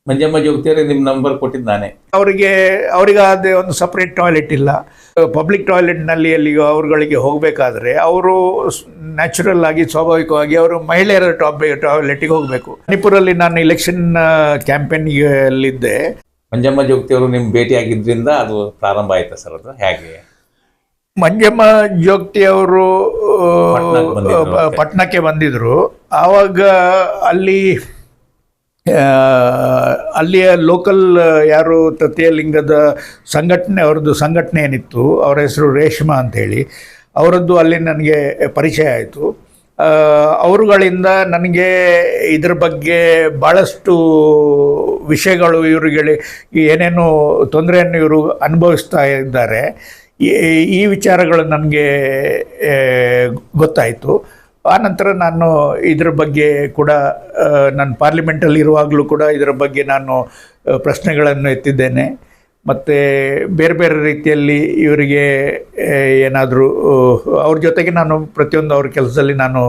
ಮಂಜಮ್ಮ ಜೋಗತಿಯವ್ರೆ ನಿಮ್ಮ ನಂಬರ್ ಕೊಟ್ಟಿದ್ದು ನಾನೇ. ಅವರಿಗಾದ ಒಂದು ಸಪ್ರೇಟ್ ಟಾಯ್ಲೆಟ್ ಇಲ್ಲ. ಪಬ್ಲಿಕ್ ಟಾಯ್ಲೆಟ್ನಲ್ಲಿ ಎಲ್ಲಿಗೋ ಅವ್ರುಗಳಿಗೆ ಹೋಗಬೇಕಾದ್ರೆ ಅವರು ನ್ಯಾಚುರಲ್ ಆಗಿ ಸ್ವಾಭಾವಿಕವಾಗಿ ಅವರು ಮಹಿಳೆಯರ ಟಾಯ್ಲೆಟಿಗೆ ಹೋಗಬೇಕು. ಮಣಿಪುರಲ್ಲಿ ನಾನು ಇಲೆಕ್ಷನ್ ಕ್ಯಾಂಪೇನ್ಯಲ್ಲಿದ್ದೆ. ಮಂಜಮ್ಮ ಜೋಗತಿಯವರು ನಿಮ್ಮ ಭೇಟಿ ಆಗಿದ್ದರಿಂದ ಅದು ಪ್ರಾರಂಭ ಆಯ್ತಾ ಸರ್? ಅದು ಹೇಗೆ? ಮಂಜಮ್ಮ ಜೋಗತಿ ಅವರು ಪಟ್ನಕ್ಕೆ ಬಂದಿದ್ರು. ಆವಾಗ ಅಲ್ಲಿಯ ಲೋಕಲ್ ಯಾರು ತೃತೀಯ ಲಿಂಗದ ಸಂಘಟನೆ, ಅವ್ರದ್ದು ಸಂಘಟನೆ ಏನಿತ್ತು, ಅವರ ಹೆಸರು ರೇಷ್ಮಾ ಅಂಥೇಳಿ, ಅವರದ್ದು ಅಲ್ಲಿ ನನಗೆ ಪರಿಚಯ ಆಯಿತು. ಅವರುಗಳಿಂದ ನನಗೆ ಇದ್ರ ಬಗ್ಗೆ ಭಾಳಷ್ಟು ವಿಷಯಗಳು, ಇವರಿಗೆ ಏನೇನು ತೊಂದರೆಯನ್ನು ಇವರು ಅನುಭವಿಸ್ತಾ ಇದ್ದಾರೆ, ಈ ವಿಚಾರಗಳು ನನಗೆ ಗೊತ್ತಾಯಿತು. ಆನಂತರ ನಾನು ಇದರ ಬಗ್ಗೆ ಕೂಡ ನಾನು ಪಾರ್ಲಿಮೆಂಟಲ್ಲಿ ಇರುವಾಗಲೂ ಕೂಡ ಇದರ ಬಗ್ಗೆ ನಾನು ಪ್ರಶ್ನೆಗಳನ್ನು ಎತ್ತಿದ್ದೇನೆ. ಮತ್ತು ಬೇರೆ ಬೇರೆ ರೀತಿಯಲ್ಲಿ ಇವರಿಗೆ ಏನಾದರೂ ಅವ್ರ ಜೊತೆಗೆ ನಾನು ಪ್ರತಿಯೊಂದು ಅವ್ರ ಕೆಲಸದಲ್ಲಿ ನಾನು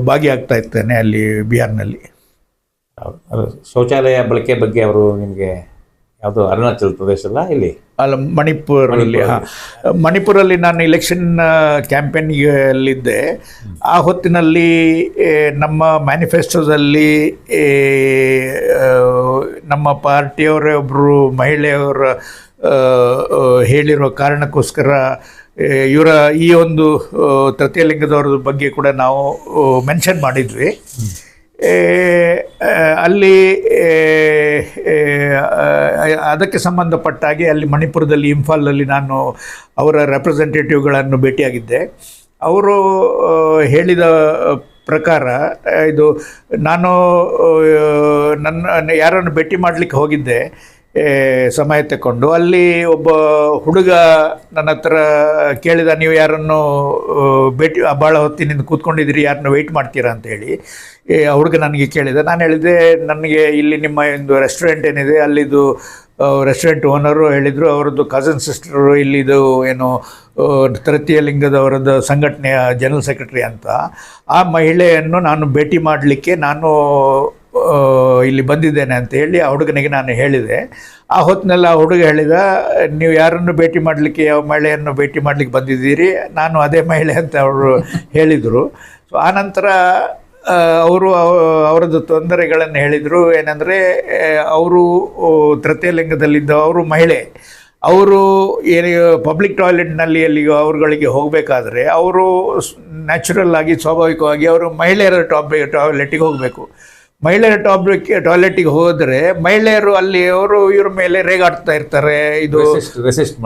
ಭಾಗಿಯಾಗ್ತಾ ಇರ್ತೇನೆ ಅಲ್ಲಿ ಬಿಹಾರ್ನಲ್ಲಿ. ಶೌಚಾಲಯ ಬಳಕೆ ಬಗ್ಗೆ ಅವರು ನಿಮಗೆ ಯಾವುದು ಅರುಣಾಚಲ ಪ್ರದೇಶ ಇಲ್ಲಿ ಅಲ್ಲ ಮಣಿಪುರಲ್ಲಿ ನಾನು ಇಲೆಕ್ಷನ್ ಕ್ಯಾಂಪೇನ್ಯಲ್ಲಿದ್ದೆ. ಆ ಹೊತ್ತಿನಲ್ಲಿ ನಮ್ಮ ಮ್ಯಾನಿಫೆಸ್ಟೋದಲ್ಲಿ ನಮ್ಮ ಪಾರ್ಟಿಯವರೇ ಒಬ್ಬರು ಮಹಿಳೆಯವರ ಹೇಳಿರೋ ಕಾರಣಕ್ಕೋಸ್ಕರ ಇವರ ಈ ಒಂದು ತೃತೀಯ ಲಿಂಗದವ್ರ ಬಗ್ಗೆ ಕೂಡ ನಾವು ಮೆನ್ಷನ್ ಮಾಡಿದ್ವಿ. ಅಲ್ಲಿ ಅದಕ್ಕೆ ಸಂಬಂಧಪಟ್ಟಾಗೆ ಅಲ್ಲಿ ಮಣಿಪುರದಲ್ಲಿ ಇಂಫಾಲಲ್ಲಿ ನಾನು ಅವರ ರೆಪ್ರೆಸೆಂಟೇಟಿವ್ಗಳನ್ನು ಭೇಟಿಯಾಗಿದ್ದೆ. ಅವರು ಹೇಳಿದ ಪ್ರಕಾರ ಇದು ನಾನು ಯಾರನ್ನು ಭೇಟಿ ಮಾಡಲಿಕ್ಕೆ ಹೋಗಿದ್ದೆ ಸಮಯ ತಗೊಂಡು. ಅಲ್ಲಿ ಒಬ್ಬ ಹುಡುಗ ನನ್ನ ಹತ್ರ ಕೇಳಿದ, ನೀವು ಯಾರನ್ನು ಭೇಟಿ ಭಾಳ ಹೊತ್ತಿನಿಂದ ಕೂತ್ಕೊಂಡಿದ್ದೀರಿ, ಯಾರನ್ನು ವೆಯ್ಟ್ ಮಾಡ್ತೀರಾ ಅಂತೇಳಿ ಹುಡುಗ ನನಗೆ ಕೇಳಿದ. ನಾನು ಹೇಳಿದೆ, ನನಗೆ ಇಲ್ಲಿ ನಿಮ್ಮ ಒಂದು ರೆಸ್ಟೋರೆಂಟ್ ಏನಿದೆ ಅಲ್ಲಿದು ರೆಸ್ಟೋರೆಂಟ್ ಓನರು ಹೇಳಿದರು, ಅವರದ್ದು ಕಸಿನ್ ಸಿಸ್ಟರು ಇಲ್ಲಿದು ಏನು ತೃತೀಯ ಲಿಂಗದವರದ್ದು ಸಂಘಟನೆಯ ಜನರಲ್ ಸೆಕ್ರೆಟರಿ ಅಂತ. ಆ ಮಹಿಳೆಯನ್ನು ನಾನು ಭೇಟಿ ಮಾಡಲಿಕ್ಕೆ ನಾನು ಇಲ್ಲಿ ಬಂದಿದ್ದೇನೆ ಅಂತ ಹೇಳಿ ಆ ಹುಡುಗನಿಗೆ ನಾನು ಹೇಳಿದೆ. ಆ ಹೊತ್ತಿನಲ್ಲಿ ಆ ಹುಡುಗ ಹೇಳಿದ, ನೀವು ಯಾರನ್ನು ಭೇಟಿ ಮಾಡಲಿಕ್ಕೆ, ಯಾವ ಮಹಿಳೆಯನ್ನು ಭೇಟಿ ಮಾಡಲಿಕ್ಕೆ ಬಂದಿದ್ದೀರಿ? ನಾನು ಅದೇ ಮಹಿಳೆ ಅಂತ ಅವರು ಹೇಳಿದರು. ಸೊ ಆನಂತರ ಅವರದ್ದು ತೊಂದರೆಗಳನ್ನು ಹೇಳಿದರು. ಏನಂದರೆ ಅವರು ತೃತೀಯ ಲಿಂಗದಲ್ಲಿದ್ದ ಅವರು ಮಹಿಳೆ, ಅವರು ಏನು ಪಬ್ಲಿಕ್ ಟಾಯ್ಲೆಟ್ನಲ್ಲಿ ಎಲ್ಲಿಗೋ ಅವ್ರುಗಳಿಗೆ ಹೋಗಬೇಕಾದ್ರೆ ಅವರು ನ್ಯಾಚುರಲ್ ಆಗಿ ಸ್ವಾಭಾವಿಕವಾಗಿ ಅವರು ಮಹಿಳೆಯರ ಟಾಯ್ಲೆಟಿಗೆ ಹೋಗಬೇಕು. ಮಹಿಳೆಯರ ಟಾಯ್ಲೆಟಿಗೆ ಹೋದರೆ ಮಹಿಳೆಯರು ಅಲ್ಲಿ ಅವರು ಇವ್ರ ಮೇಲೆ ರೇಗಾಡ್ತಾ ಇರ್ತಾರೆ, ಇದು ರೆಸಿಸ್ಟ್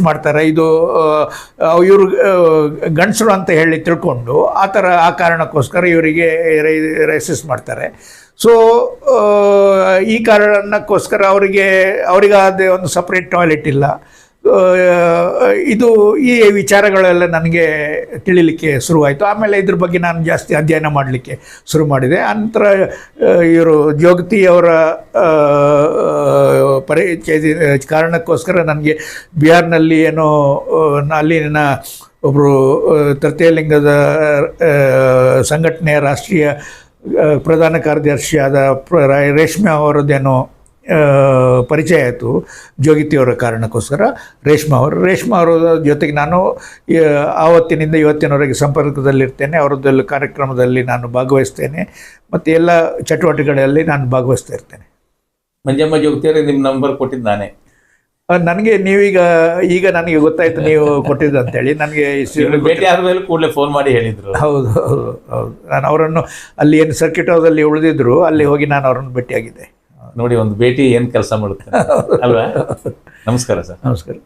ಮಾಡ್ತಾರೆ, ಇದು ಇವರು ಗಂಡಸರು ಅಂತ ಹೇಳಿ ತಿಳ್ಕೊಂಡು ಆ ಕಾರಣಕ್ಕೋಸ್ಕರ ಇವರಿಗೆ ರೆಸಿಸ್ಟ್ ಮಾಡ್ತಾರೆ. ಸೊ ಈ ಕಾರಣಕ್ಕೋಸ್ಕರ ಅವರಿಗಾದ ಒಂದು ಸಪ್ರೇಟ್ ಟಾಯ್ಲೆಟ್ ಇಲ್ಲ. ಈ ವಿಚಾರಗಳೆಲ್ಲ ನನಗೆ ತಿಳಿಲಿಕ್ಕೆ ಶುರುವಾಯಿತು. ಆಮೇಲೆ ಇದ್ರ ಬಗ್ಗೆ ನಾನು ಜಾಸ್ತಿ ಅಧ್ಯಯನ ಮಾಡಲಿಕ್ಕೆ ಶುರು ಮಾಡಿದೆ. ನಂತರ ಇವರು ಜೋಗತಿಯವರ ಕಾರಣಕ್ಕೋಸ್ಕರ ನನಗೆ ಬಿಹಾರ್ನಲ್ಲಿ ಏನೋ ಅಲ್ಲಿನ ಒಬ್ಬರು ತೃತೀಯ ಲಿಂಗದ ಸಂಘಟನೆಯ ರಾಷ್ಟ್ರೀಯ ಪ್ರಧಾನ ಕಾರ್ಯದರ್ಶಿಯಾದ ರೇಷ್ಮಾ ಅವರದ್ದೇನೋ ಪರಿಚಯ ಆಯಿತು ಜೋಗತಿಯವರ ಕಾರಣಕ್ಕೋಸ್ಕರ. ರೇಷ್ಮಾ ಅವರ ಜೊತೆಗೆ ನಾನು ಆವತ್ತಿನಿಂದ ಇವತ್ತಿನವರೆಗೆ ಸಂಪರ್ಕದಲ್ಲಿರ್ತೇನೆ. ಅವರದ್ದೆಲ್ಲ ಕಾರ್ಯಕ್ರಮದಲ್ಲಿ ನಾನು ಭಾಗವಹಿಸ್ತೇನೆ ಮತ್ತು ಎಲ್ಲ ಚಟುವಟಿಕೆಗಳಲ್ಲಿ ನಾನು ಭಾಗವಹಿಸ್ತಾ ಇರ್ತೇನೆ. ಮಂಜಮ್ಮ ಜೋಗತಿಯವರೇ ನಿಮ್ಮ ನಂಬರ್ ಕೊಟ್ಟಿದ್ದು ನಾನೇ. ನನಗೆ ಈಗ ನನಗೆ ಗೊತ್ತಾಯಿತು ನೀವು ಕೊಟ್ಟಿದ್ದು ಅಂತೇಳಿ. ನನಗೆ ಭೇಟಿ ಆದಮೇಲೆ ಕೂಡಲೇ ಫೋನ್ ಮಾಡಿ ಹೇಳಿದರು. ಹೌದು. ನಾನು ಅವರನ್ನು ಅಲ್ಲಿ ಏನು ಸರ್ಕಿಟ್ ಹೌಸಲ್ಲಿ ಉಳಿದಿದ್ರು, ಅಲ್ಲಿ ಹೋಗಿ ನಾನು ಅವರನ್ನು ಭೇಟಿಯಾಗಿದ್ದೆ. ನೋಡಿ, ಒಂದು ಭೇಟಿ ಏನು ಕೆಲಸ ಮಾಡುತ್ತೆ ಅಲ್ವಾ? ನಮಸ್ಕಾರ ಸರ್. ನಮಸ್ಕಾರ.